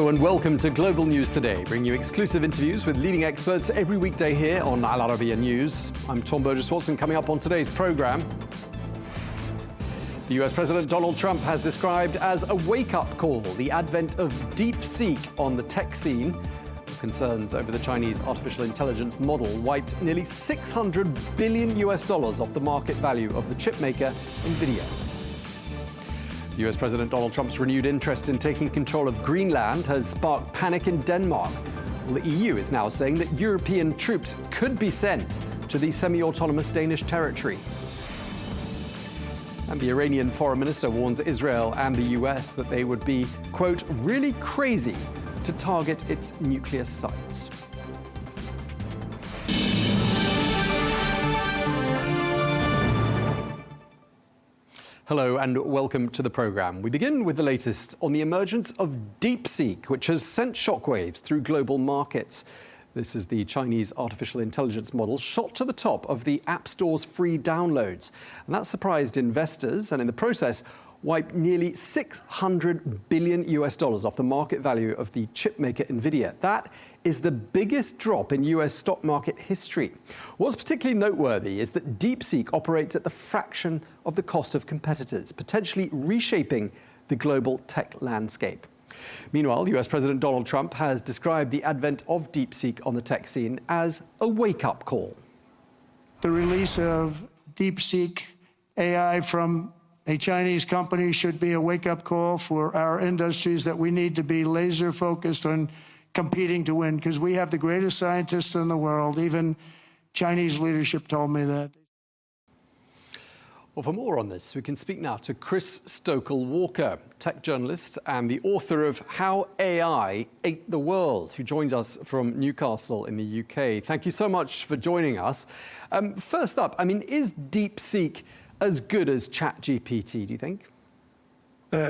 Hello and welcome to Global News Today, bringing you exclusive interviews with leading experts every weekday here on Al Arabiya News. I'm Tom Burges Watson. Coming up on today's program, the US President Donald Trump has described as a wake-up call the advent of DeepSeek on the tech scene. Concerns over the Chinese artificial intelligence model wiped nearly $600 billion off the market value of the chipmaker Nvidia. US President Donald Trump's renewed interest in taking control of Greenland has sparked panic in Denmark. Well, the EU is now saying that European troops could be sent to the semi-autonomous Danish territory. And the Iranian foreign minister warns Israel and the US that they would be, quote, really crazy to target its nuclear sites. Hello and welcome to the programme. We begin with the latest on the emergence of DeepSeek, which has sent shockwaves through global markets. This is the Chinese artificial intelligence model shot to the top of the App Store's free downloads. And that surprised investors and in the process wiped nearly $600 billion off the market value of the chipmaker Nvidia. That is the biggest drop in US stock market history. What's particularly noteworthy is that DeepSeek operates at the fraction of the cost of competitors, potentially reshaping the global tech landscape. Meanwhile, US President Donald Trump has described the advent of DeepSeek on the tech scene as a wake-up call. The release of DeepSeek AI from a Chinese company should be a wake-up call for our industries that we need to be laser-focused on competing to win, because we have the greatest scientists in the world. Even Chinese leadership told me that. Well, for more on this, we can speak now to Chris Stokel-Walker, tech journalist and the author of How AI Ate the World, who joins us from Newcastle in the UK. Thank you so much for joining us. First up, is DeepSeek as good as ChatGPT, do you think?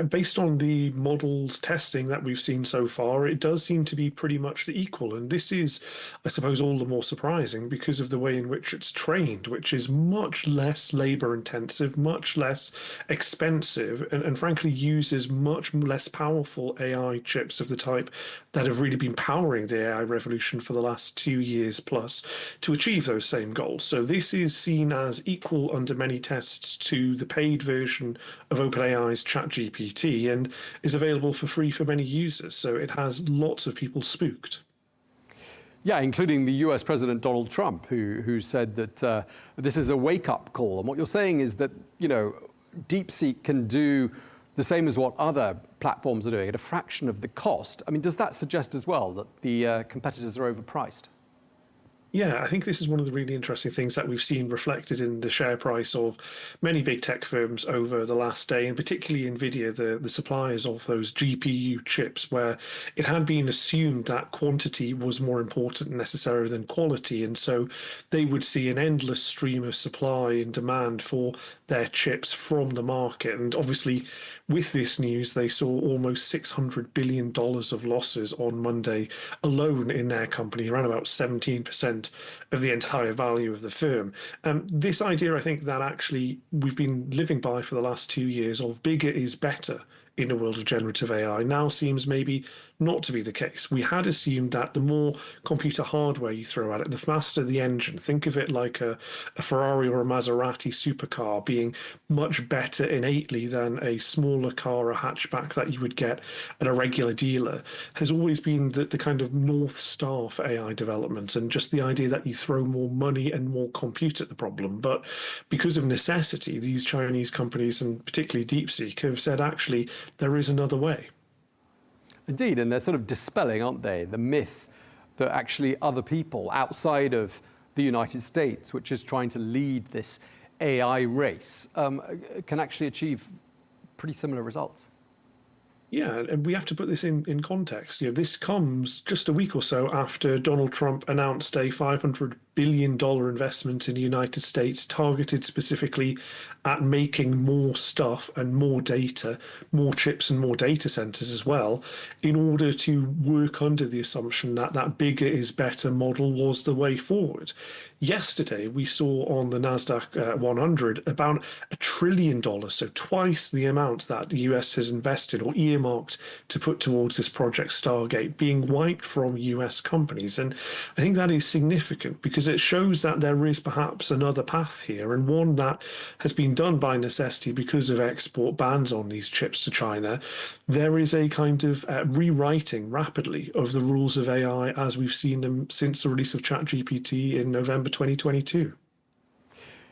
Based on the model's testing that we've seen so far, it does seem to be pretty much the equal. And this is, I suppose, all the more surprising because of the way in which it's trained, which is much less labor intensive, much less expensive, and frankly uses much less powerful AI chips of the type that have really been powering the AI revolution for the last 2 years plus to achieve those same goals. So this is seen as equal under many tests to the paid version of OpenAI's ChatGPT, and is available for free for many users. So it has lots of people spooked. Yeah, including the US President Donald Trump, who said that this is a wake-up call. And what you're saying is that, DeepSeek can do the same as what other platforms are doing at a fraction of the cost. Does that suggest as well that the competitors are overpriced? Yeah, I think this is one of the really interesting things that we've seen reflected in the share price of many big tech firms over the last day, and particularly Nvidia, the suppliers of those GPU chips, where it had been assumed that quantity was more important necessarily than quality. And so they would see an endless stream of supply and demand for their chips from the market. And obviously, with this news, they saw almost $600 billion of losses on Monday alone in their company, around about 17% of the entire value of the firm. This idea, I think, that actually we've been living by for the last 2 years of bigger is better in a world of generative AI now seems maybe not to be the case. We had assumed that the more computer hardware you throw at it, the faster the engine. Think of it like a Ferrari or a Maserati supercar being much better innately than a smaller car, a hatchback that you would get at a regular dealer, has always been the kind of North Star for AI development, and just the idea that you throw more money and more compute at the problem. But because of necessity, these Chinese companies, and particularly DeepSeek, have said actually there is another way. Indeed, and they're sort of dispelling, aren't they, the myth that actually other people outside of the United States, which is trying to lead this AI race, can actually achieve pretty similar results. Yeah, and we have to put this in context. This comes just a week or so after Donald Trump announced a $500 billion investment in the United States targeted specifically at making more stuff and more data, more chips and more data centers as well, in order to work under the assumption that that bigger is better model was the way forward. Yesterday, we saw on the NASDAQ 100 about $1 trillion, so twice the amount that the US has invested or earmarked to put towards this Project Stargate being wiped from US companies. And I think that is significant because it shows that there is perhaps another path here, and one that has been done by necessity because of export bans on these chips to China. There is a kind of rewriting rapidly of the rules of AI as we've seen them since the release of ChatGPT in November 2022.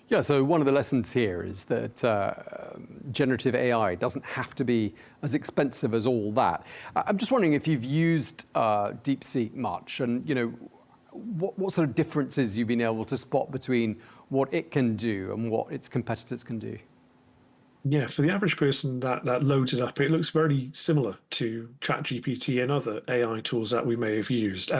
Yeah, so one of the lessons here is that generative AI doesn't have to be as expensive as all that. I'm just wondering if you've used DeepSeek much, and what sort of differences you've been able to spot between what it can do and what its competitors can do. Yeah, for the average person that loads it up, it looks very similar to ChatGPT and other AI tools that we may have used.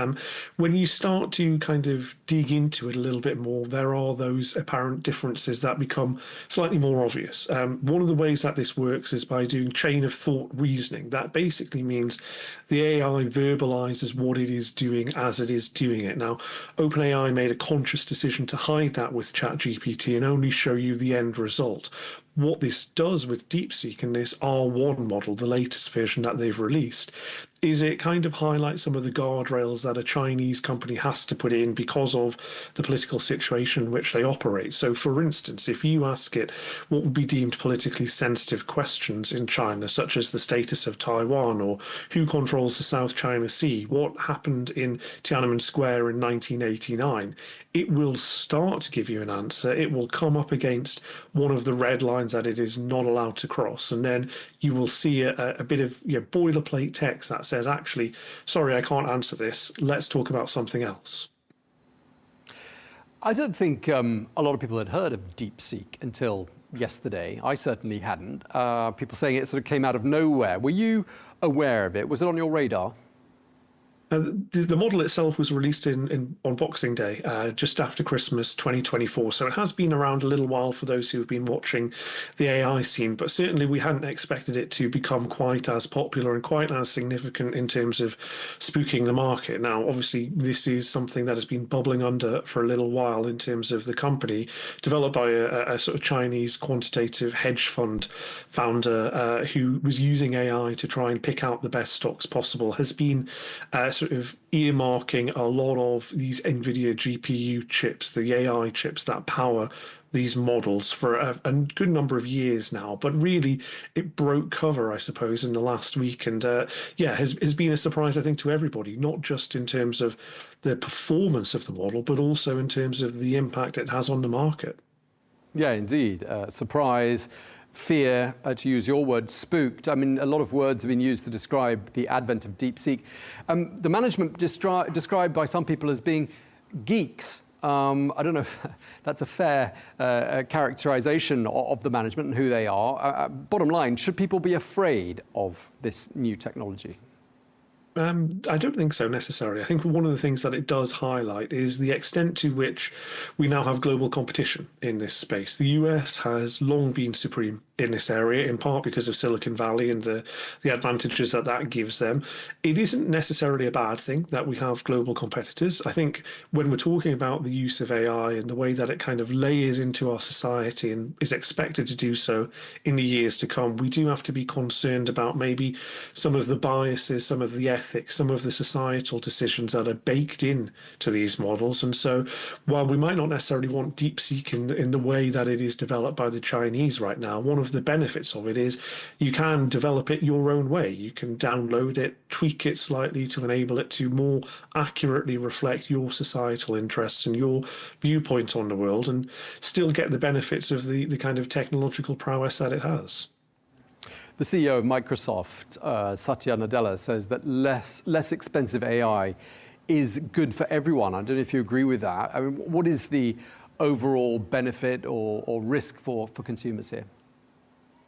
When you start to kind of dig into it a little bit more, there are those apparent differences that become slightly more obvious. One of the ways that this works is by doing chain of thought reasoning. That basically means the AI verbalizes what it is doing as it is doing it. Now, OpenAI made a conscious decision to hide that with ChatGPT and only show you the end result. What this does with DeepSeek and this R1 model, the latest version that they've released, is it kind of highlights some of the guardrails that a Chinese company has to put in because of the political situation in which they operate. So, for instance, if you ask it what would be deemed politically sensitive questions in China, such as the status of Taiwan or who controls the South China Sea, what happened in Tiananmen Square in 1989, it will start to give you an answer. It will come up against one of the red lines that it is not allowed to cross. And then you will see a bit of boilerplate text that says, actually, sorry, I can't answer this. Let's talk about something else. I don't think a lot of people had heard of DeepSeek until yesterday. I certainly hadn't. People saying it sort of came out of nowhere. Were you aware of it? Was it on your radar? The model itself was released on Boxing Day, just after Christmas 2024. So it has been around a little while for those who have been watching the AI scene, but certainly we hadn't expected it to become quite as popular and quite as significant in terms of spooking the market. Now, obviously, this is something that has been bubbling under for a little while in terms of the company, developed by a sort of Chinese quantitative hedge fund founder who was using AI to try and pick out the best stocks possible, has been sort of earmarking a lot of these NVIDIA GPU chips, the AI chips that power these models for a good number of years now. But really, it broke cover, I suppose, in the last week. And has been a surprise, I think, to everybody, not just in terms of the performance of the model, but also in terms of the impact it has on the market. Yeah, indeed. Surprise. Fear, to use your word, spooked. I mean, a lot of words have been used to describe the advent of DeepSeek. The management described by some people as being geeks. I don't know if that's a fair characterization of the management and who they are. Bottom line, should people be afraid of this new technology? I don't think so necessarily. I think one of the things that it does highlight is the extent to which we now have global competition in this space. The US has long been supreme in this area, in part because of Silicon Valley and the advantages that gives them. It isn't necessarily a bad thing that we have global competitors. I think when we're talking about the use of AI and the way that it kind of layers into our society and is expected to do so in the years to come, we do have to be concerned about maybe some of the biases, some of the ethics, some of the societal decisions that are baked in to these models. And so while we might not necessarily want DeepSeek in the way that it is developed by the Chinese right now, one of the benefits of it is you can develop it your own way. You can download it, tweak it slightly to enable it to more accurately reflect your societal interests and your viewpoint on the world, and still get the benefits of the kind of technological prowess that it has. The CEO of Microsoft, Satya Nadella, says that less expensive AI is good for everyone. I don't know if you agree with that. I mean, what is the overall benefit or risk for consumers here?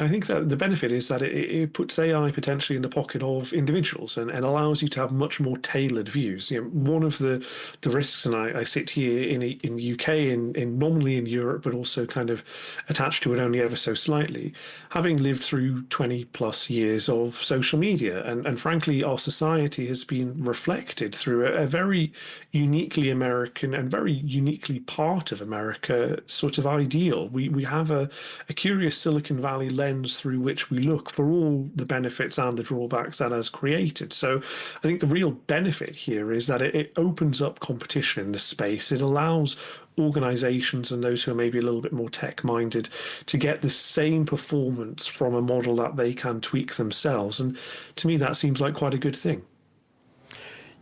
I think that the benefit is that it puts AI potentially in the pocket of individuals and allows you to have much more tailored views. One of the risks, and I sit here in the UK, in normally in Europe, but also kind of attached to it only ever so slightly, having lived through 20 plus years of social media. And frankly, our society has been reflected through a very uniquely American and very uniquely part of America sort of ideal. We have a curious Silicon Valley lens through which we look for all the benefits and the drawbacks that has created. So I think the real benefit here is that it opens up competition in the space. It allows organizations and those who are maybe a little bit more tech-minded to get the same performance from a model that they can tweak themselves. And to me, that seems like quite a good thing.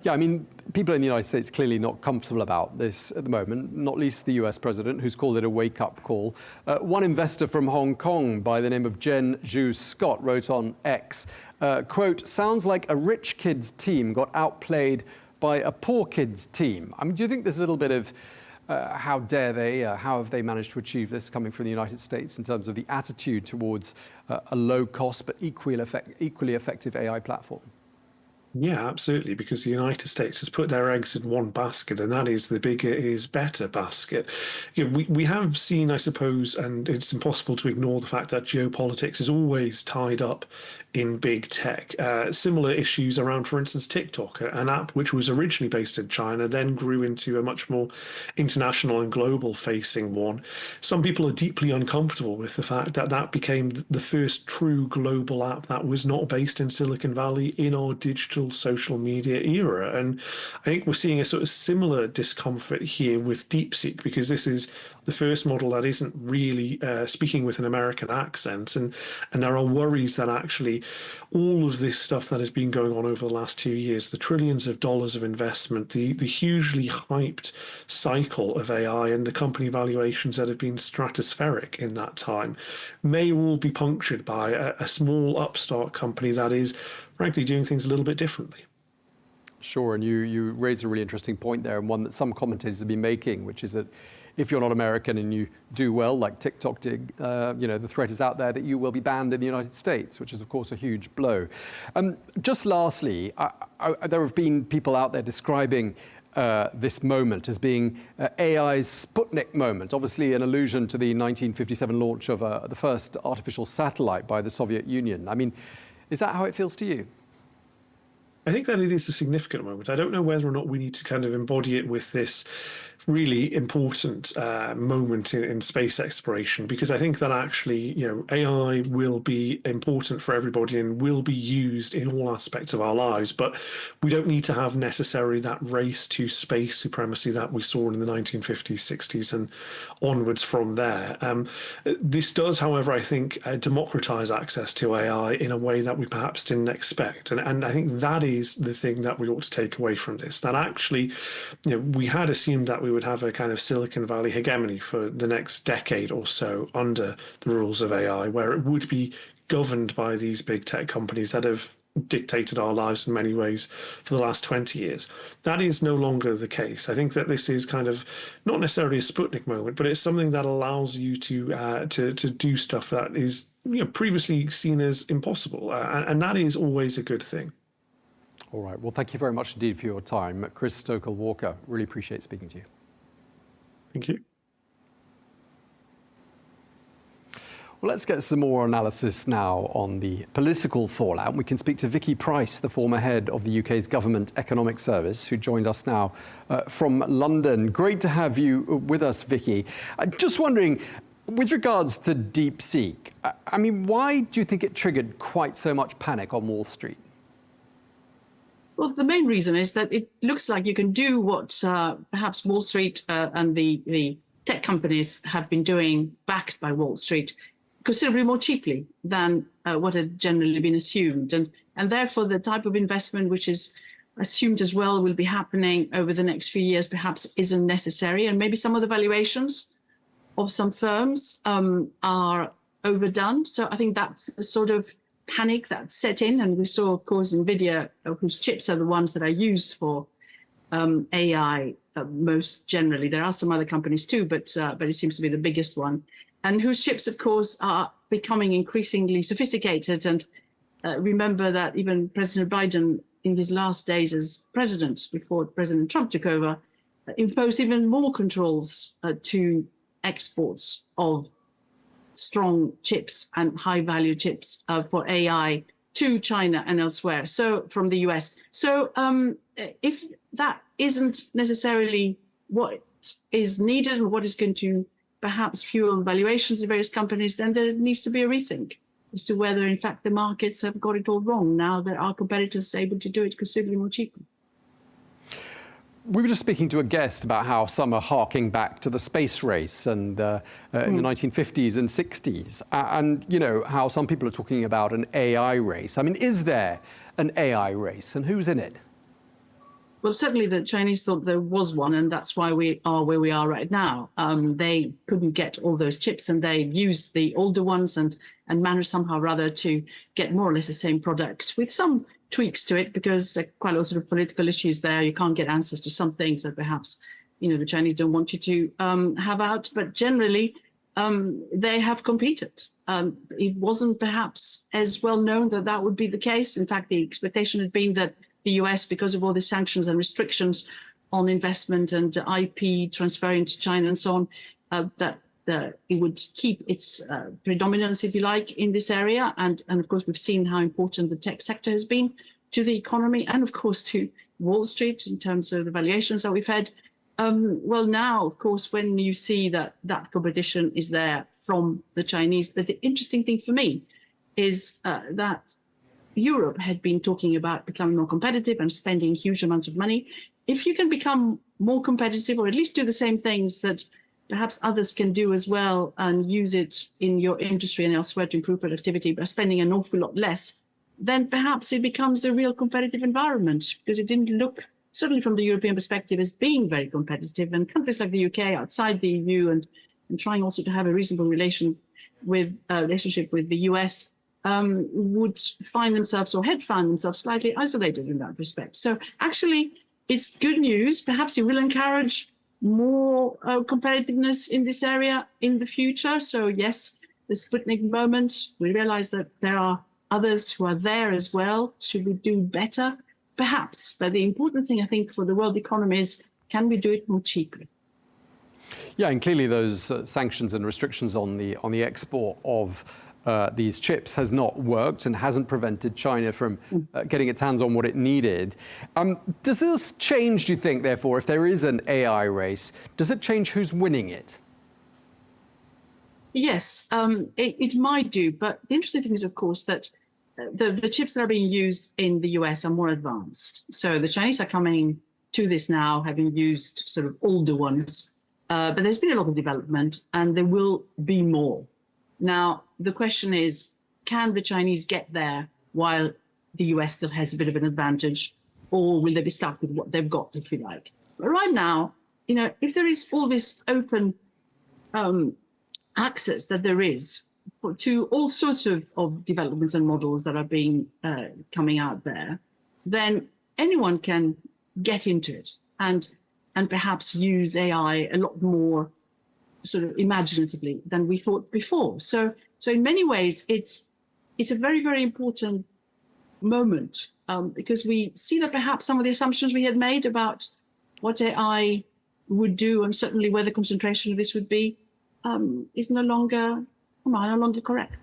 Yeah, I mean, people in the United States are clearly not comfortable about this at the moment, not least the US president, who's called it a wake-up call. One investor from Hong Kong by the name of Jen Zhu Scott wrote on X, quote, "Sounds like a rich kid's team got outplayed by a poor kid's team." I mean, do you think there's a little bit of how dare they, how have they managed to achieve this coming from the United States in terms of the attitude towards a low-cost but equally effective AI platform? Yeah, absolutely, because the United States has put their eggs in one basket, and that is the bigger is better basket. We have seen, I suppose, and it's impossible to ignore the fact that geopolitics is always tied up in big tech. Similar issues around, for instance, TikTok, an app which was originally based in China, then grew into a much more international and global facing one. Some people are deeply uncomfortable with the fact that that became the first true global app that was not based in Silicon Valley in our digital social media era. And I think we're seeing a sort of similar discomfort here with DeepSeek, because this is the first model that isn't really speaking with an American accent. And there are worries that actually all of this stuff that has been going on over the last 2 years, the trillions of dollars of investment, the hugely hyped cycle of AI and the company valuations that have been stratospheric in that time, may all be punctured by a small upstart company that is frankly doing things a little bit differently. Sure, and you raised a really interesting point there, and one that some commentators have been making, which is that if you're not American and you do well, like TikTok did, the threat is out there that you will be banned in the United States, which is, of course, a huge blow. Just lastly, there have been people out there describing this moment as being AI's Sputnik moment, obviously an allusion to the 1957 launch of the first artificial satellite by the Soviet Union. I mean, is that how it feels to you? I think that it is a significant moment. I don't know whether or not we need to kind of embody it with this really important moment in space exploration, because I think that actually, AI will be important for everybody and will be used in all aspects of our lives, but we don't need to have necessarily that race to space supremacy that we saw in the 1950s, 60s and onwards from there. This does, however, I think, democratize access to AI in a way that we perhaps didn't expect. And I think that is the thing that we ought to take away from this, that actually, we had assumed that we would have a kind of Silicon Valley hegemony for the next decade or so under the rules of AI, where it would be governed by these big tech companies that have dictated our lives in many ways for the last 20 years. That is no longer the case. I think that this is kind of not necessarily a Sputnik moment, but it's something that allows you to do stuff that is previously seen as impossible, and that is always a good thing. All right. Well, thank you very much indeed for your time, Chris Stokel-Walker. Really appreciate speaking to you. Thank you. Well, let's get some more analysis now on the political fallout. We can speak to Vicky Pryce, the former head of the UK's Government Economic Service, who joined us now from London. Great to have you with us, Vicky. Just wondering, with regards to DeepSeek, I mean, why do you think it triggered quite so much panic on Wall Street? Well, the main reason is that it looks like you can do what perhaps Wall Street and the tech companies have been doing, backed by Wall Street, considerably more cheaply than what had generally been assumed. And therefore, the type of investment which is assumed as well will be happening over the next few years perhaps isn't necessary. And maybe some of the valuations of some firms are overdone. So I think that's the sort of panic that set in. And we saw, of course, NVIDIA, whose chips are the ones that are used for AI most generally. There are some other companies too, but it seems to be the biggest one. And whose chips, of course, are becoming increasingly sophisticated. And remember that even President Biden, in his last days as president, before President Trump took over, imposed even more controls to exports of strong chips and high-value chips for AI to China and elsewhere, so from the US. So if that isn't necessarily what is needed and what is going to perhaps fuel valuations of various companies, then there needs to be a rethink as to whether, in fact, the markets have got it all wrong now that our competitors are able to do it considerably more cheaply. We were just speaking to a guest about how some are harking back to the space race and in the 1950s and 60s, and you know how some people are talking about an AI race. I mean, is there an AI race, and who's in it? Well, certainly the Chinese thought there was one, and that's why we are where we are right now. They couldn't get all those chips, and they used the older ones and managed somehow rather to get more or less the same product with some tweaks to it, because there are quite a lot of political issues there. You can't get answers to some things that perhaps, you know, the Chinese don't want you to have out. But generally, they have competed. It wasn't perhaps as well known that that would be the case. In fact, the expectation had been that the US, because of all the sanctions and restrictions on investment and IP transferring to China and so on, that it would keep its predominance, if you like, in this area. And of course, we've seen how important the tech sector has been to the economy and, of course, to Wall Street in terms of the valuations that we've had. Well, now, of course, when you see that competition is there from the Chinese, but the interesting thing for me is that Europe had been talking about becoming more competitive and spending huge amounts of money. If you can become more competitive, or at least do the same things that perhaps others can do as well, and use it in your industry and elsewhere to improve productivity by spending an awful lot less, then perhaps it becomes a real competitive environment, because it didn't look, certainly from the European perspective, as being very competitive. And countries like the UK outside the EU and trying also to have a reasonable relationship with the US would find themselves, or had found themselves, slightly isolated in that respect. So actually, it's good news. Perhaps it will encourage more competitiveness in this area in the future. So yes, the Sputnik moment, we realize that there are others who are there as well. Should we do better? Perhaps. But the important thing, I think, for the world economy is, can we do it more cheaply? Yeah, and clearly those sanctions and restrictions on the export of these chips has not worked and hasn't prevented China from getting its hands on what it needed. Does this change, do you think, therefore, if there is an AI race, does it change who's winning it? Yes, it might do. But the interesting thing is, of course, that the chips that are being used in the US are more advanced. So the Chinese are coming to this now, having used sort of older ones. But there's been a lot of development, and there will be more. Now, the question is, can the Chinese get there while the US still has a bit of an advantage, or will they be stuck with what they've got, if you like? But right now, you know, if there is all this open access that there is to all sorts of developments and models that are being coming out there, then anyone can get into it and perhaps use AI a lot more sort of imaginatively than we thought before. So in many ways, it's a very, very important moment because we see that perhaps some of the assumptions we had made about what AI would do, and certainly where the concentration of this would be, is no longer correct.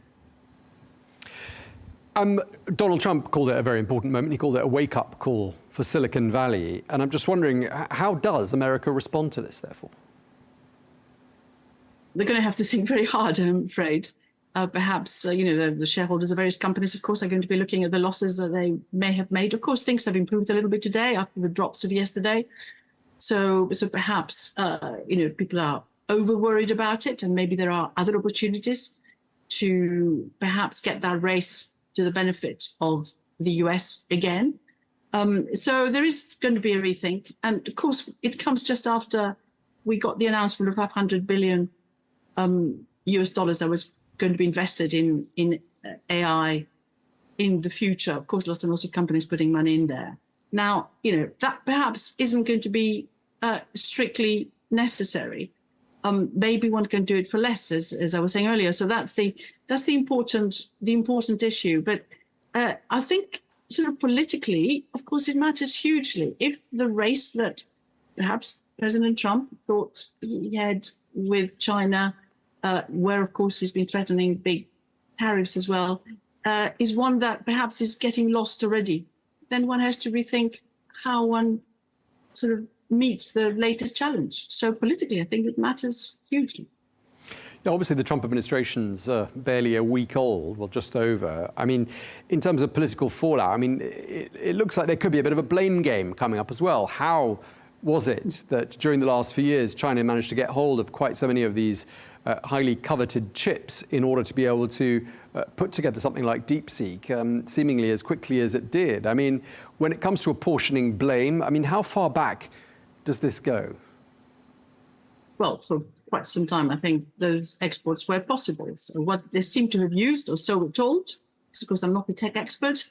Donald Trump called it a very important moment. He called it a wake-up call for Silicon Valley. And I'm just wondering, how does America respond to this, therefore? They're going to have to think very hard, I'm afraid. Perhaps, the shareholders of various companies, of course, are going to be looking at the losses that they may have made. Of course, things have improved a little bit today after the drops of yesterday. So perhaps, people are over-worried about it, and maybe there are other opportunities to perhaps get that race to the benefit of the US again. So there is going to be a rethink. And of course, it comes just after we got the announcement of $500 billion US dollars that was going to be invested in AI in the future. Of course, lots and lots of companies putting money in there. Now, that perhaps isn't going to be strictly necessary. maybe one can do it for less, as I was saying earlier. So that's the important issue. But I think sort of politically, of course, it matters hugely. If the race that perhaps President Trump thought he had with China, where of course he's been threatening big tariffs as well, is one that perhaps is getting lost already, then one has to rethink how one sort of meets the latest challenge. So politically, I think it matters hugely. Now, obviously, the Trump administration's barely a week old, well, just over. I mean, in terms of political fallout, I mean, it looks like there could be a bit of a blame game coming up as well. How was it that during the last few years, China managed to get hold of quite so many of these highly coveted chips in order to be able to put together something like DeepSeek, seemingly as quickly as it did? I mean, when it comes to apportioning blame, I mean, how far back does this go? Well, for quite some time, I think those exports were possible. So what they seem to have used, or so we're told, because of course I'm not a tech expert,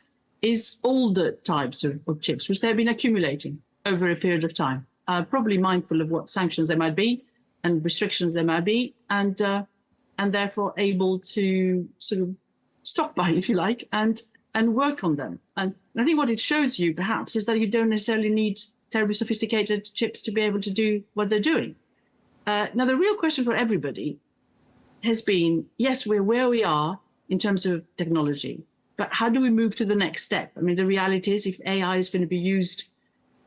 is older types of chips, which they've been accumulating over a period of time, probably mindful of what sanctions there might be and restrictions there might be, and therefore able to sort of stockpile, if you like, and work on them. And I think what it shows you, perhaps, is that you don't necessarily need terribly sophisticated chips to be able to do what they're doing. Now, the real question for everybody has been, yes, we're where we are in terms of technology, but how do we move to the next step? I mean, the reality is if AI is going to be used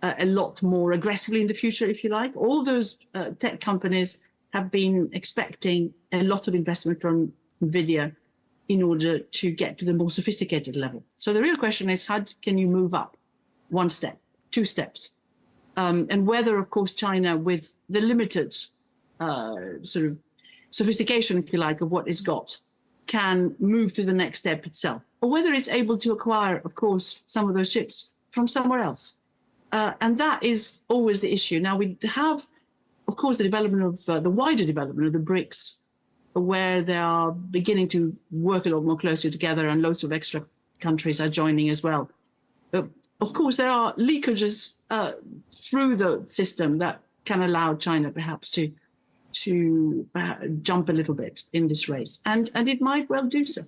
a lot more aggressively in the future, if you like, all those tech companies have been expecting a lot of investment from NVIDIA in order to get to the more sophisticated level. So the real question is, how can you move up one step, two steps? And whether, of course, China, with the limited sort of sophistication, if you like, of what it's got, can move to the next step itself, or whether it's able to acquire, of course, some of those chips from somewhere else. And that is always the issue. Now, we have, of course, the development of the wider development of the BRICS, where they are beginning to work a lot more closely together, and lots of extra countries are joining as well. Of course, there are leakages through the system that can allow China perhaps to jump a little bit in this race, and it might well do so.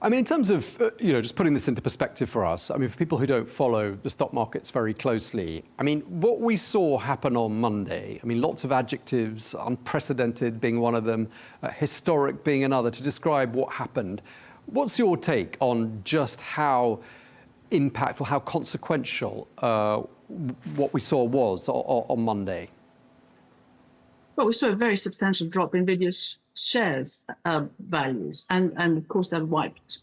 I mean, in terms of, just putting this into perspective for us, I mean, for people who don't follow the stock markets very closely, I mean, what we saw happen on Monday, I mean, lots of adjectives, unprecedented being one of them, historic being another, to describe what happened. What's your take on just how impactful, how consequential what we saw was on Monday? Well, we saw a very substantial drop in NVIDIA's shares values, and of course that wiped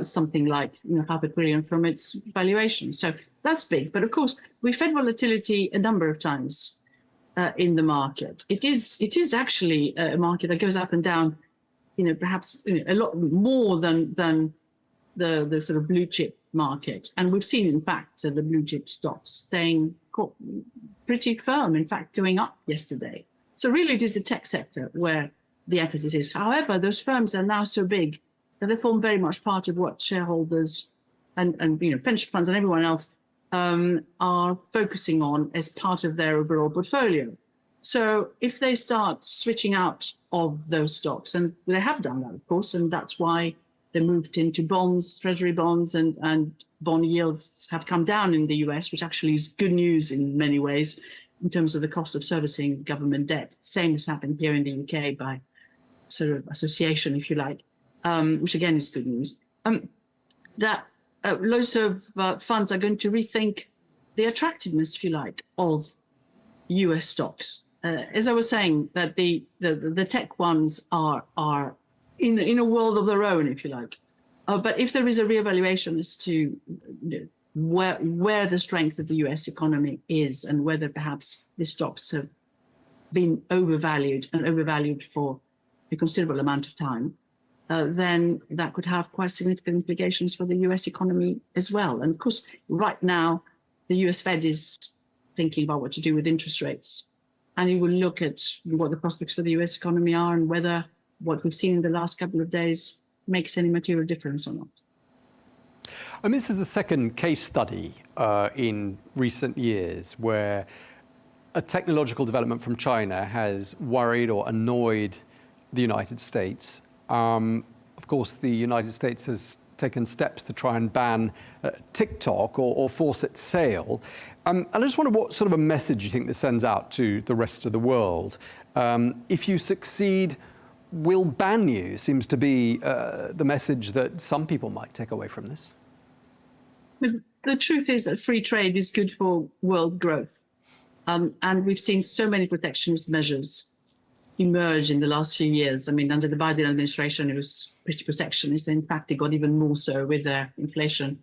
something like $500 billion from its valuation. So that's big. But of course, we fed volatility a number of times in the market. It is actually a market that goes up and down, perhaps a lot more than the sort of blue chip market. And we've seen, in fact, the blue chip stocks staying pretty firm, in fact, going up yesterday. So really, it is the tech sector where the emphasis is. However, those firms are now so big that they form very much part of what shareholders and pension funds and everyone else are focusing on as part of their overall portfolio. So if they start switching out of those stocks, and they have done that, of course, and that's why they moved into bonds, treasury bonds, and bond yields have come down in the US, which actually is good news in many ways in terms of the cost of servicing government debt. Same has happened here in the UK by sort of association, if you like, which again is good news. That loads of funds are going to rethink the attractiveness, if you like, of US stocks. As I was saying, that the tech ones are in a world of their own, if you like. But if there is a reevaluation as to where the strength of the US economy is, and whether perhaps the stocks have been overvalued for a considerable amount of time, then that could have quite significant implications for the US economy as well. And of course, right now, the US Fed is thinking about what to do with interest rates. And you will look at what the prospects for the US economy are and whether what we've seen in the last couple of days makes any material difference or not. And this is the second case study in recent years where a technological development from China has worried or annoyed the United States. Of course, the United States has taken steps to try and ban TikTok or force its sale. And I just wonder what sort of a message you think this sends out to the rest of the world. If you succeed, we'll ban you, seems to be the message that some people might take away from this. The truth is that free trade is good for world growth. And we've seen so many protectionist measures emerge in the last few years. I mean, under the Biden administration, it was pretty protectionist. In fact, it got even more so with the Inflation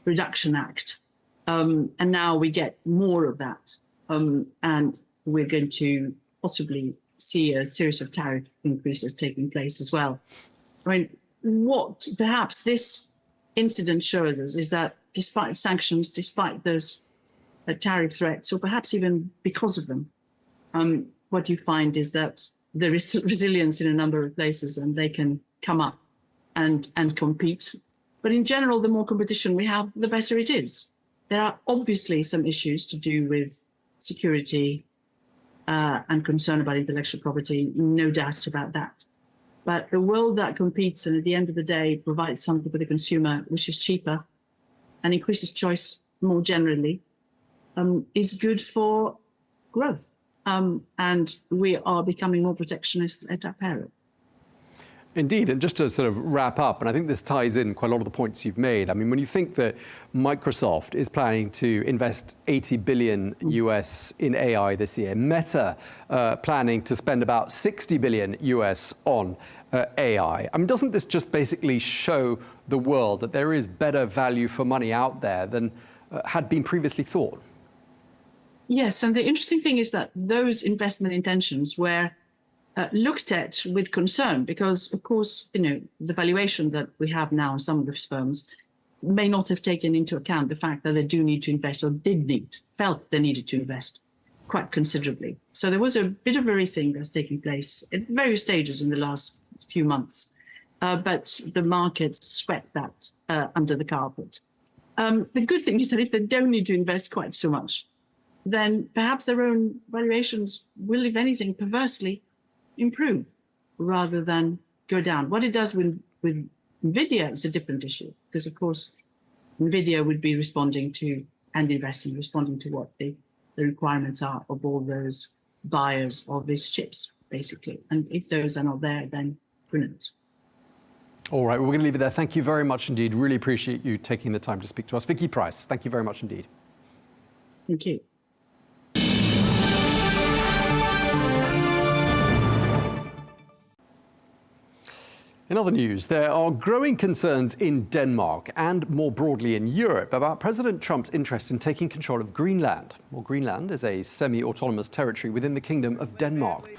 Reduction Act. And now we get more of that. And we're going to possibly see a series of tariff increases taking place as well. I mean, what perhaps this incident shows us is that despite sanctions, despite those tariff threats, or perhaps even because of them, what you find is that there is resilience in a number of places and they can come up and compete. But in general, the more competition we have, the better it is. There are obviously some issues to do with security and concern about intellectual property, no doubt about that. But a world that competes and at the end of the day provides something for the consumer which is cheaper and increases choice more generally is good for growth. And we are becoming more protectionist at our peril. Indeed, and just to sort of wrap up, and I think this ties in quite a lot of the points you've made. I mean, when you think that Microsoft is planning to invest 80 billion US in AI this year, Meta planning to spend about 60 billion US on AI. I mean, doesn't this just basically show the world that there is better value for money out there than had been previously thought? Yes, and the interesting thing is that those investment intentions were looked at with concern because, of course, you know, the valuation that we have now in some of these firms may not have taken into account the fact that they do need to invest or felt they needed to invest quite considerably. So there was a bit of a rethink that's taking place at various stages in the last few months, but the markets swept that under the carpet. The good thing is that if they don't need to invest quite so much, then perhaps their own valuations will, if anything, perversely improve rather than go down. What it does with NVIDIA is a different issue because, of course, NVIDIA would be responding to and responding to what the requirements are of all those buyers of these chips, basically. And if those are not there, then brilliant. All right, well, we're going to leave it there. Thank you very much indeed. Really appreciate you taking the time to speak to us. Vicky Pryce, thank you very much indeed. Thank you. In other news, there are growing concerns in Denmark and more broadly in Europe about President Trump's interest in taking control of Greenland. Well, Greenland is a semi-autonomous territory within the Kingdom of Denmark.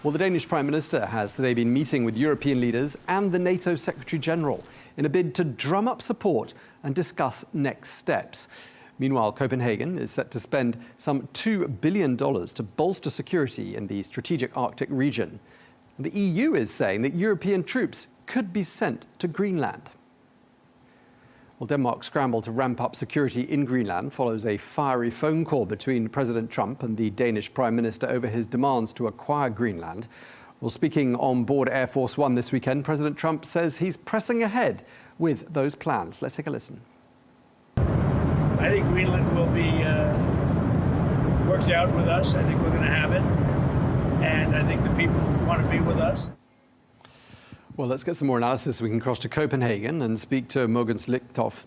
Well, the Danish Prime Minister has today been meeting with European leaders and the NATO Secretary General in a bid to drum up support and discuss next steps. Meanwhile, Copenhagen is set to spend some $2 billion to bolster security in the strategic Arctic region. The EU is saying that European troops could be sent to Greenland. Well, Denmark's scramble to ramp up security in Greenland follows a fiery phone call between President Trump and the Danish Prime Minister over his demands to acquire Greenland. Well, speaking on board Air Force One this weekend, President Trump says he's pressing ahead with those plans. Let's take a listen. I think Greenland will be worked out with us. I think we're going to have it. And I think the people want to be with us. Well, let's get some more analysis. We can cross to Copenhagen and speak to Mogens,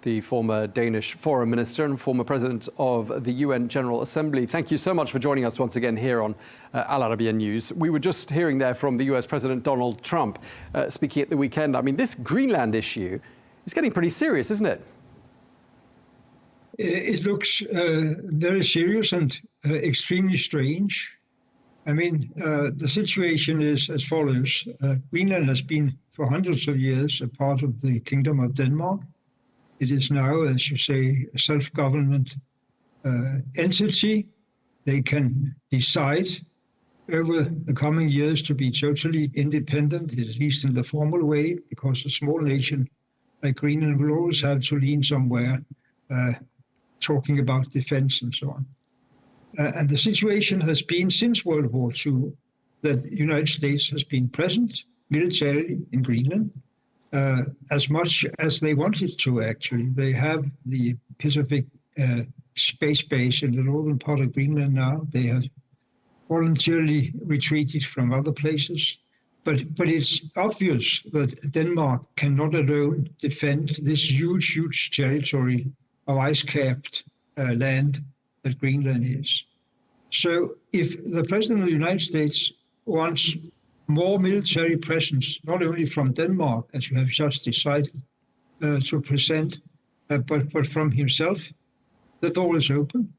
the former Danish foreign minister and former president of the UN General Assembly. Thank you so much for joining us once again here on Al Arabiya News. We were just hearing there from the US President Donald Trump speaking at the weekend. I mean, this Greenland issue is getting pretty serious, isn't it? It looks very serious and extremely strange. I mean, the situation is as follows. Greenland has been for hundreds of years a part of the Kingdom of Denmark. It is now, as you say, a self-government entity. They can decide over the coming years to be totally independent, at least in the formal way, because a small nation like Greenland will always have to lean somewhere, talking about defense and so on. And the situation has been since World War II that the United States has been present militarily in Greenland as much as they wanted to, actually. They have the Pacific space base in the northern part of Greenland now. They have voluntarily retreated from other places. But it's obvious that Denmark cannot alone defend this huge, huge territory of ice-capped land that Greenland is. So if the President of the United States wants more military presence, not only from Denmark, as you have just decided to present, but from himself, the door is open.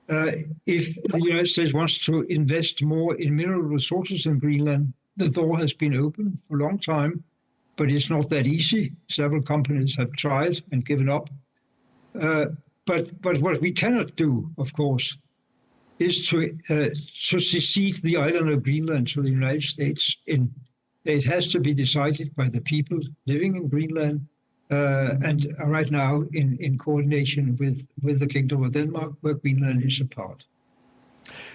If the United States wants to invest more in mineral resources in Greenland, the door has been open for a long time, but it's not that easy. Several companies have tried and given up. But what we cannot do, of course, is to secede the island of Greenland to the United States. It has to be decided by the people living in Greenland, and right now in coordination with the Kingdom of Denmark, where Greenland is a part.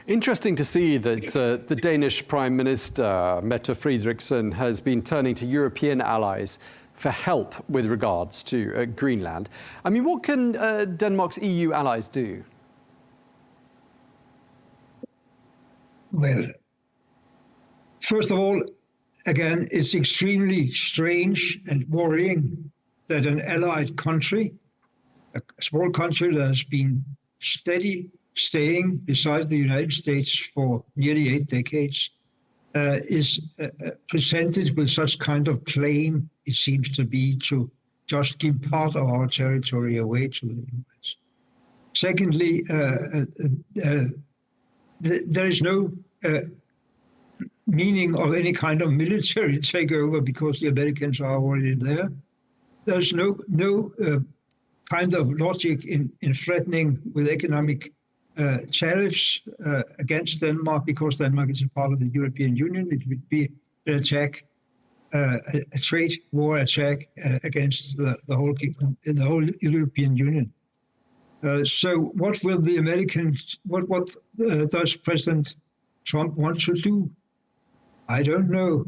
Interesting to see that the Danish Prime Minister, Mette Frederiksen, has been turning to European allies for help with regards to Greenland. I mean, what can Denmark's EU allies do? Well, first of all, again, it's extremely strange and worrying that an allied country, a small country that has been staying beside the United States for nearly 8 decades, is presented with such kind of claim, it seems to be, to just give part of our territory away to the US. Secondly, there is no meaning of any kind of military takeover because the Americans are already there. There's no kind of logic in threatening with economic tariffs against Denmark because Denmark is a part of the European Union. It would be an attack, a trade war attack against the whole European Union. So what will the Americans, what does President Trump want to do? I don't know.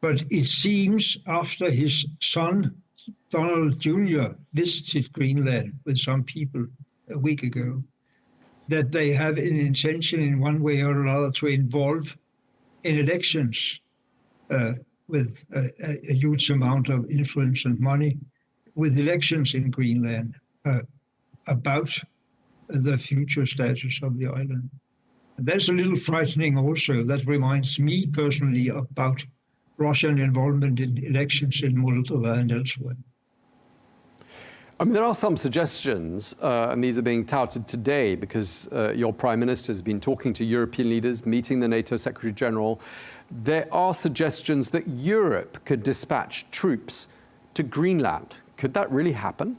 But it seems after his son, Donald Jr., visited Greenland with some people a week ago, that they have an intention in one way or another to involve in elections with a huge amount of influence and money, with elections in Greenland about the future status of the island. And that's a little frightening also. That reminds me personally about Russian involvement in elections in Moldova and elsewhere. I mean, there are some suggestions, and these are being touted today because your Prime Minister has been talking to European leaders, meeting the NATO Secretary General. There are suggestions that Europe could dispatch troops to Greenland. Could that really happen?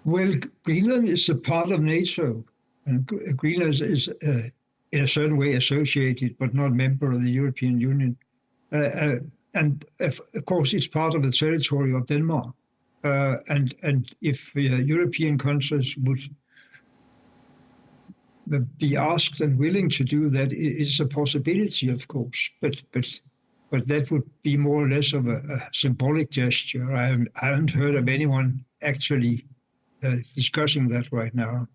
Well, Greenland is a part of NATO, and Greenland is in a certain way associated, but not member of the European Union. And of course, it's part of the territory of Denmark. And if European countries would be asked and willing to do that, it's a possibility, of course. But that would be more or less of a symbolic gesture. I haven't heard of anyone actually discussing that right now.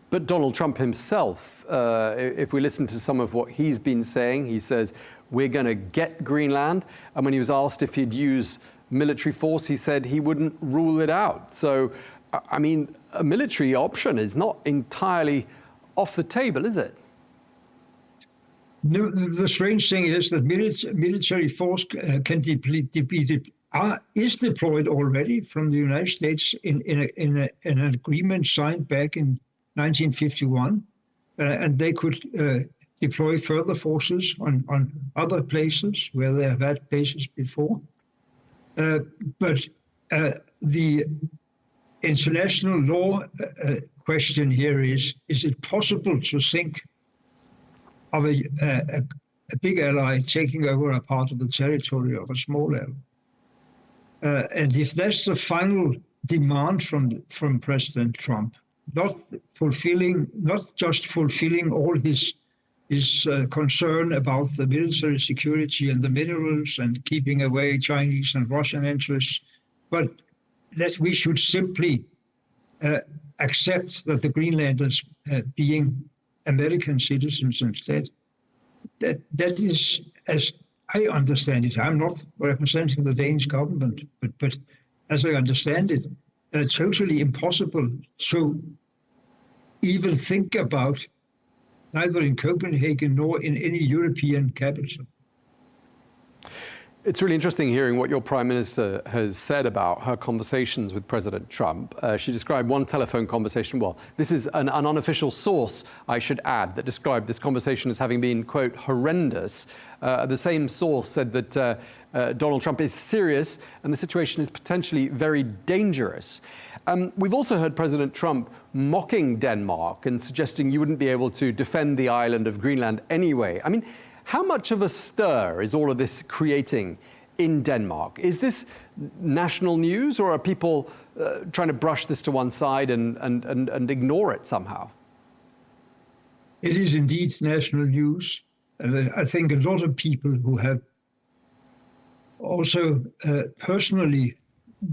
But Donald Trump himself, if we listen to some of what he's been saying, he says, we're going to get Greenland. And when he was asked if he'd use military force, he said he wouldn't rule it out. So, I mean, a military option is not entirely off the table, is it? No, the strange thing is that military force is deployed already from the United States in an agreement signed back in 1951, and they could deploy further forces on other places where they have had bases before. But the international law question here is it possible to think of a big ally taking over a part of the territory of a small ally? And if that's the final demand from President Trump, not just fulfilling all his concern about the military security and the minerals and keeping away Chinese and Russian interests, but that we should simply accept that the Greenlanders being American citizens instead. That is, as I understand it, I'm not representing the Danish government, but as I understand it, totally impossible to even think about, neither in Copenhagen nor in any European capital. It's really interesting hearing what your Prime Minister has said about her conversations with President Trump. She described one telephone conversation, well, this is an unofficial source, I should add, that described this conversation as having been, quote, horrendous. The same source said that Donald Trump is serious and the situation is potentially very dangerous. We've also heard President Trump mocking Denmark and suggesting you wouldn't be able to defend the island of Greenland anyway. I mean, how much of a stir is all of this creating in Denmark? Is this national news, or are people trying to brush this to one side and ignore it somehow? It is indeed national news. And I think a lot of people who have also personally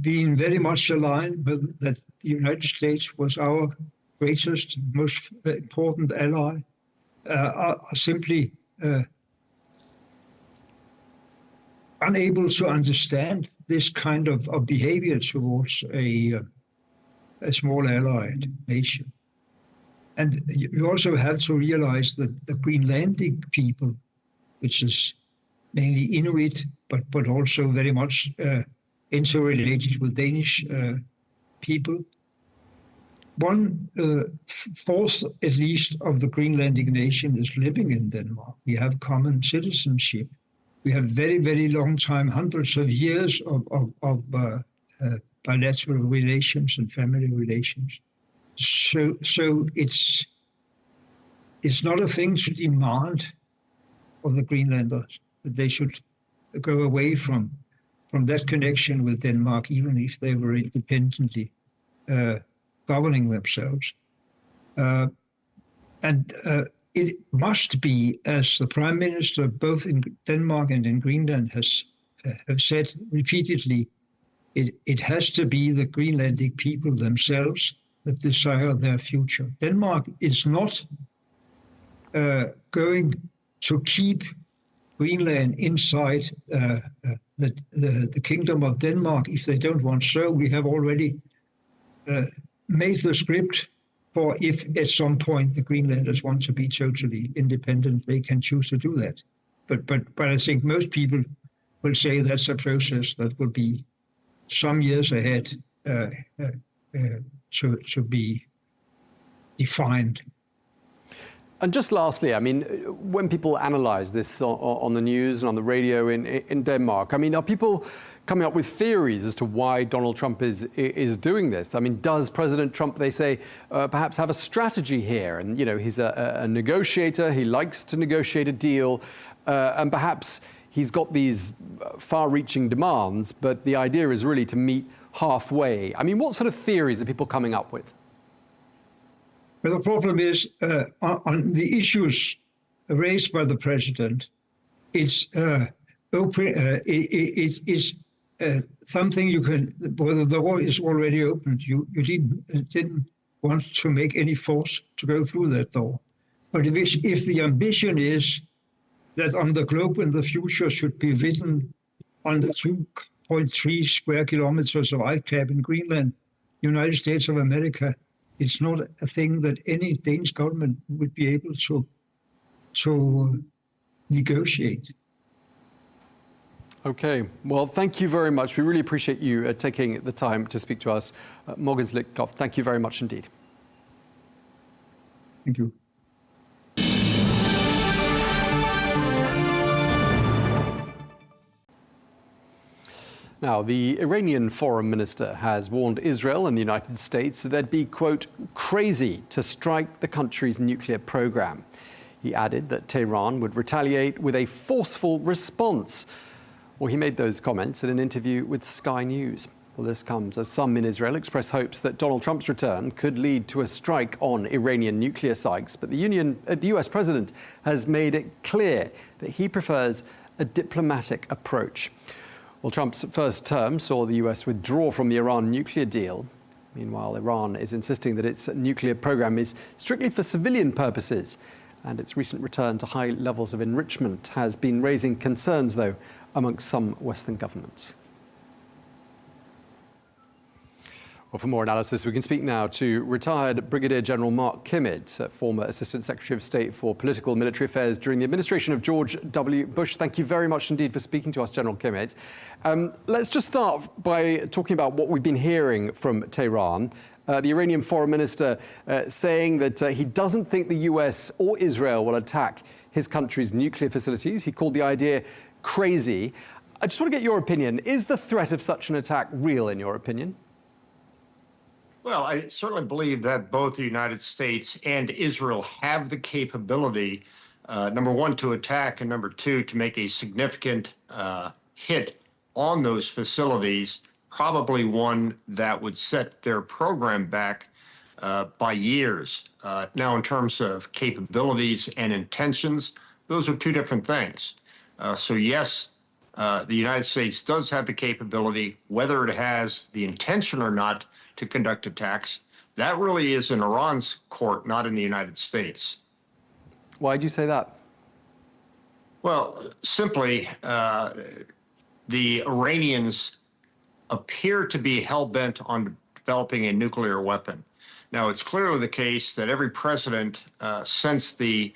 been very much aligned with that the United States was our greatest, most important ally, are simply unable to understand this kind of behavior towards a small allied nation. And you also have to realize that the Greenlandic people, which is mainly Inuit, but also very much interrelated with Danish people, 1/4 at least of the Greenlandic nation is living in Denmark. We have common citizenship. We have very, very long time, hundreds of years of bilateral relations and family relations. So it's not a thing to demand of the Greenlanders that they should go away from that connection with Denmark, even if they were independently governing themselves. It must be, as the Prime Minister, both in Denmark and in Greenland, have said repeatedly, it has to be the Greenlandic people themselves that desire their future. Denmark is not going to keep Greenland inside the Kingdom of Denmark if they don't want so. We have already made the script for if at some point the Greenlanders want to be totally independent, they can choose to do that. But I think most people will say that's a process that will be some years ahead to be defined. And just lastly, I mean, when people analyze this on the news and on the radio in Denmark, I mean, are people coming up with theories as to why Donald Trump is doing this? I mean, does President Trump, they say, perhaps have a strategy here? And, you know, he's a negotiator, he likes to negotiate a deal, and perhaps he's got these far-reaching demands, but the idea is really to meet halfway. I mean, what sort of theories are people coming up with? Well, the problem is on the issues raised by the president, it's open. It is something you can. Well, the door is already opened. You didn't want to make any force to go through that door. But if the ambition is that on the globe in the future should be written on the 2.3 square kilometers of ice cap in Greenland, United States of America, it's not a thing that any Danish government would be able to negotiate. Okay, well, thank you very much. We really appreciate you taking the time to speak to us. Mogens Lykketoft, thank you very much indeed. Thank you. Now, the Iranian foreign minister has warned Israel and the United States that they'd be, quote, crazy to strike the country's nuclear program. He added that Tehran would retaliate with a forceful response. Well, he made those comments in an interview with Sky News. Well, this comes as some in Israel express hopes that Donald Trump's return could lead to a strike on Iranian nuclear sites. But the US president has made it clear that he prefers a diplomatic approach. Well, Trump's first term saw the US withdraw from the Iran nuclear deal. Meanwhile, Iran is insisting that its nuclear program is strictly for civilian purposes. And its recent return to high levels of enrichment has been raising concerns, though, amongst some Western governments. Well, for more analysis, we can speak now to retired Brigadier General Mark Kimmitt, former Assistant Secretary of State for Political and Military Affairs during the administration of George W. Bush. Thank you very much indeed for speaking to us, General Kimmitt. Let's just start by talking about what we've been hearing from Tehran. The Iranian foreign minister saying that he doesn't think the US or Israel will attack his country's nuclear facilities. He called the idea crazy. I just want to get your opinion. Is the threat of such an attack real, in your opinion? Well, I certainly believe that both the United States and Israel have the capability, number one, to attack, and number two, to make a significant hit on those facilities, probably one that would set their program back by years. Now, in terms of capabilities and intentions, those are two different things. So, yes, the United States does have the capability, whether it has the intention or not, to conduct attacks. That really is in Iran's court, not in the United States. Why do you say that? Well, simply, the Iranians appear to be hell-bent on developing a nuclear weapon. Now, it's clearly the case that every president since the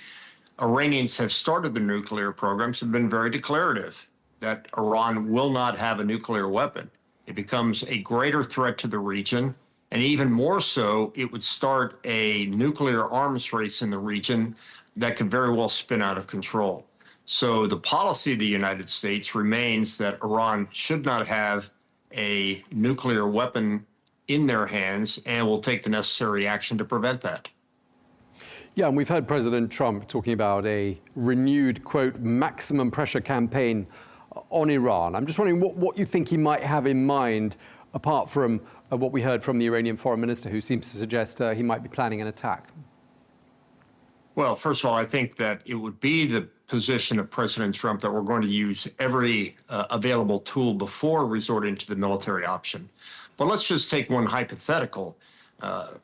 Iranians have started the nuclear programs have been very declarative that Iran will not have a nuclear weapon. It becomes a greater threat to the region, and even more so, it would start a nuclear arms race in the region that could very well spin out of control. So the policy of the United States remains that Iran should not have a nuclear weapon in their hands and will take the necessary action to prevent that. Yeah, and we've heard President Trump talking about a renewed, quote, maximum pressure campaign on Iran. I'm just wondering what you think he might have in mind, apart from what we heard from the Iranian foreign minister, who seems to suggest he might be planning an attack. Well, first of all, I think that it would be the position of President Trump that we're going to use every available tool before resorting to the military option. But let's just take one hypothetical.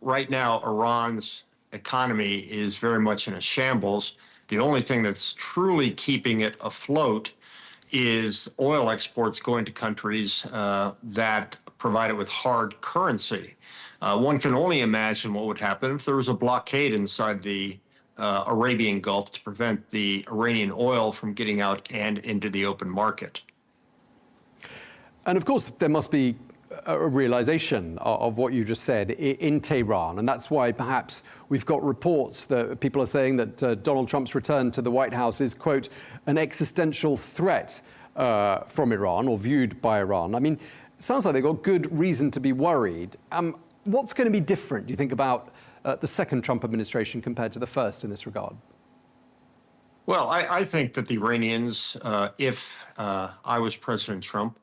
Right now, Iran's economy is very much in a shambles. The only thing that's truly keeping it afloat is oil exports going to countries that provide it with hard currency. One can only imagine what would happen if there was a blockade inside the Arabian Gulf to prevent the Iranian oil from getting out and into the open market. And of course, there must be a realization of what you just said in Tehran. And that's why perhaps we've got reports that people are saying that Donald Trump's return to the White House is, quote, an existential threat from Iran, or viewed by Iran. I mean, it sounds like they've got good reason to be worried. What's going to be different, do you think, about the second Trump administration compared to the first in this regard? Well, I think that the Iranians, if I was President Trump,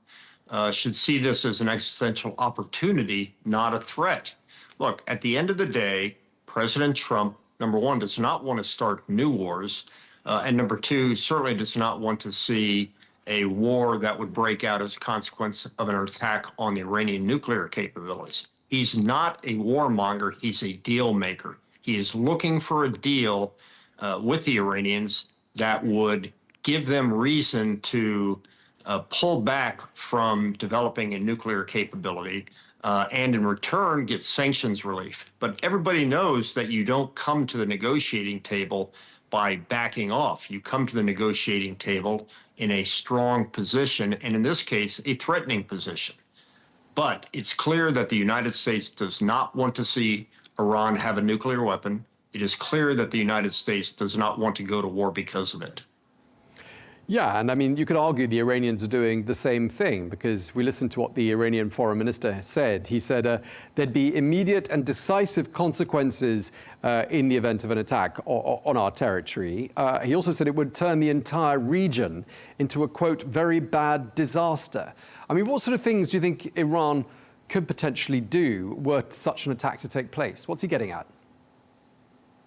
should see this as an existential opportunity, not a threat. Look, at the end of the day, President Trump, number one, does not want to start new wars, and number two, certainly does not want to see a war that would break out as a consequence of an attack on the Iranian nuclear capabilities. He's not a warmonger, he's a deal maker. He is looking for a deal with the Iranians that would give them reason to pull back from developing a nuclear capability and in return get sanctions relief. But everybody knows that you don't come to the negotiating table by backing off. You come to the negotiating table in a strong position, and in this case, a threatening position. But it's clear that the United States does not want to see Iran have a nuclear weapon. It is clear that the United States does not want to go to war because of it. Yeah, and I mean, you could argue the Iranians are doing the same thing, because we listened to what the Iranian foreign minister said. He said there'd be immediate and decisive consequences in the event of an attack on our territory. He also said it would turn the entire region into a, quote, very bad disaster. I mean, what sort of things do you think Iran could potentially do were such an attack to take place? What's he getting at?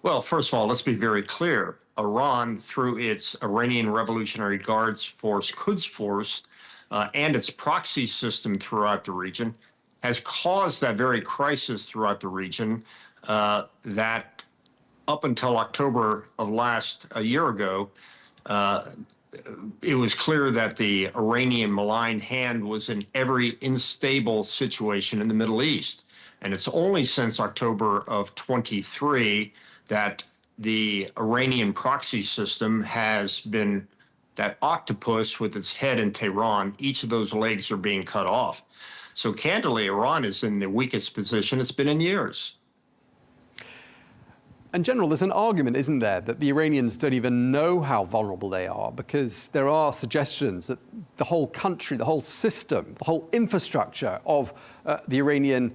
Well, first of all, let's be very clear. Iran, through its Iranian Revolutionary Guards Force, Quds Force, and its proxy system throughout the region, has caused that very crisis throughout the region that up until October of a year ago, it was clear that the Iranian malign hand was in every unstable situation in the Middle East. And it's only since October of 23 that the Iranian proxy system has been that octopus with its head in Tehran. Each of those legs are being cut off. So candidly, Iran is in the weakest position it's been in years. And General, there's an argument, isn't there, that the Iranians don't even know how vulnerable they are, because there are suggestions that the whole country, the whole system, the whole infrastructure of the Iranian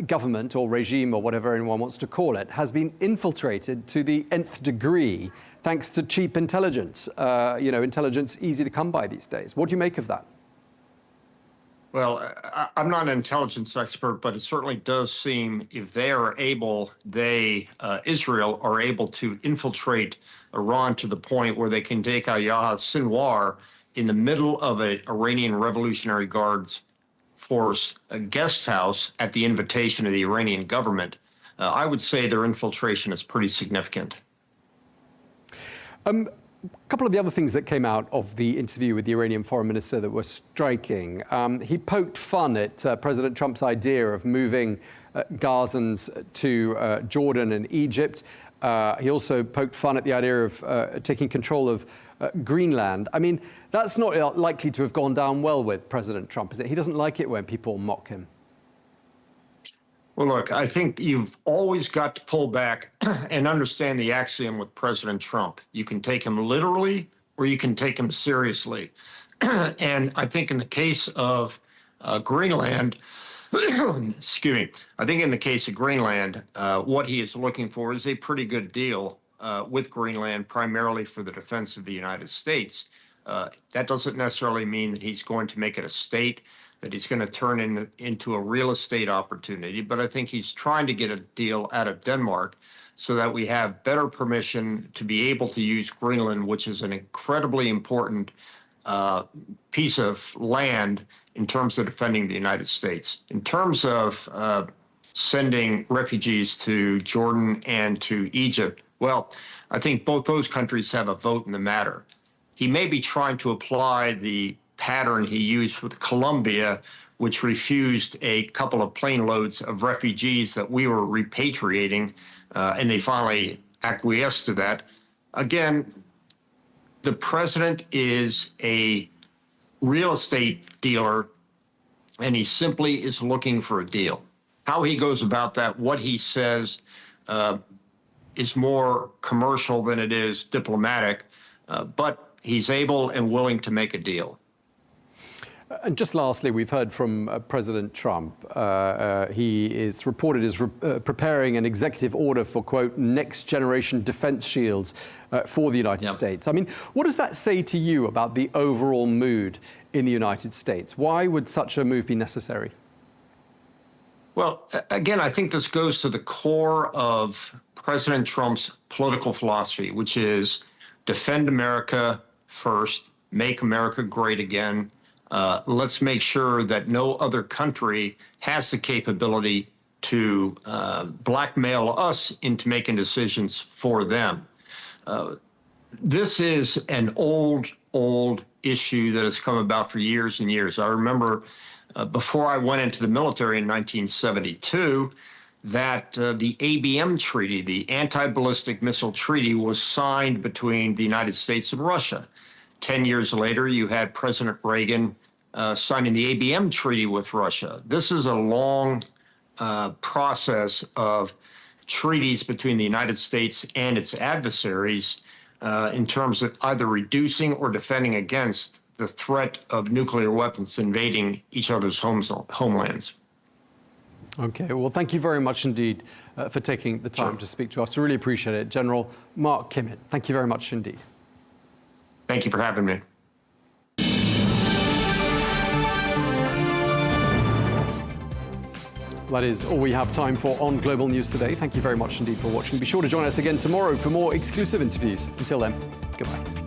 government or regime or whatever anyone wants to call it has been infiltrated to the nth degree thanks to cheap intelligence. Intelligence easy to come by these days. What do you make of that? Well, I'm not an intelligence expert, but it certainly does seem if they are able, Israel are able to infiltrate Iran to the point where they can take Yahya Sinwar in the middle of an Iranian Revolutionary Guards Force guest house at the invitation of the Iranian government. I would say their infiltration is pretty significant. A couple of the other things that came out of the interview with the Iranian foreign minister that were striking. He poked fun at President Trump's idea of moving Gazans to Jordan and Egypt. He also poked fun at the idea of taking control of Greenland. I mean, that's not likely to have gone down well with President Trump, is it? He doesn't like it when people mock him. Well, look, I think you've always got to pull back and understand the axiom with President Trump. You can take him literally or you can take him seriously. And I think in the case of Greenland, excuse me, I think in the case of Greenland, what he is looking for is a pretty good deal with Greenland, primarily for the defense of the United States. That doesn't necessarily mean that he's going to make it a state, that he's going to turn into a real estate opportunity. But I think he's trying to get a deal out of Denmark so that we have better permission to be able to use Greenland, which is an incredibly important piece of land in terms of defending the United States. In terms of sending refugees to Jordan and to Egypt, well, I think both those countries have a vote in the matter. He may be trying to apply the pattern he used with Colombia, which refused a couple of plane loads of refugees that we were repatriating, and they finally acquiesced to that. Again, the president is a real estate dealer, and he simply is looking for a deal. How he goes about that, what he says, is more commercial than it is diplomatic, but he's able and willing to make a deal. And just lastly, we've heard from President Trump. He is reported as preparing an executive order for, quote, next generation defense shields for the United States. I mean, what does that say to you about the overall mood in the United States? Why would such a move be necessary? Well, again, I think this goes to the core of President Trump's political philosophy, which is defend America first, make America great again. Let's make sure that no other country has the capability to blackmail us into making decisions for them. This is an old issue that has come about for years and years. I remember before I went into the military in 1972, that the ABM treaty, the anti-ballistic missile treaty, was signed between the United States and Russia. 10 years later, you had President Reagan signing the ABM treaty with Russia. This is a long process of treaties between the United States and its adversaries in terms of either reducing or defending against the threat of nuclear weapons invading each other's homelands. Okay, well, thank you very much indeed for taking the time to speak to us. I really appreciate it. General Mark Kimmitt, thank you very much indeed. Thank you for having me. That is all we have time for on Global News today. Thank you very much indeed for watching. Be sure to join us again tomorrow for more exclusive interviews. Until then, goodbye.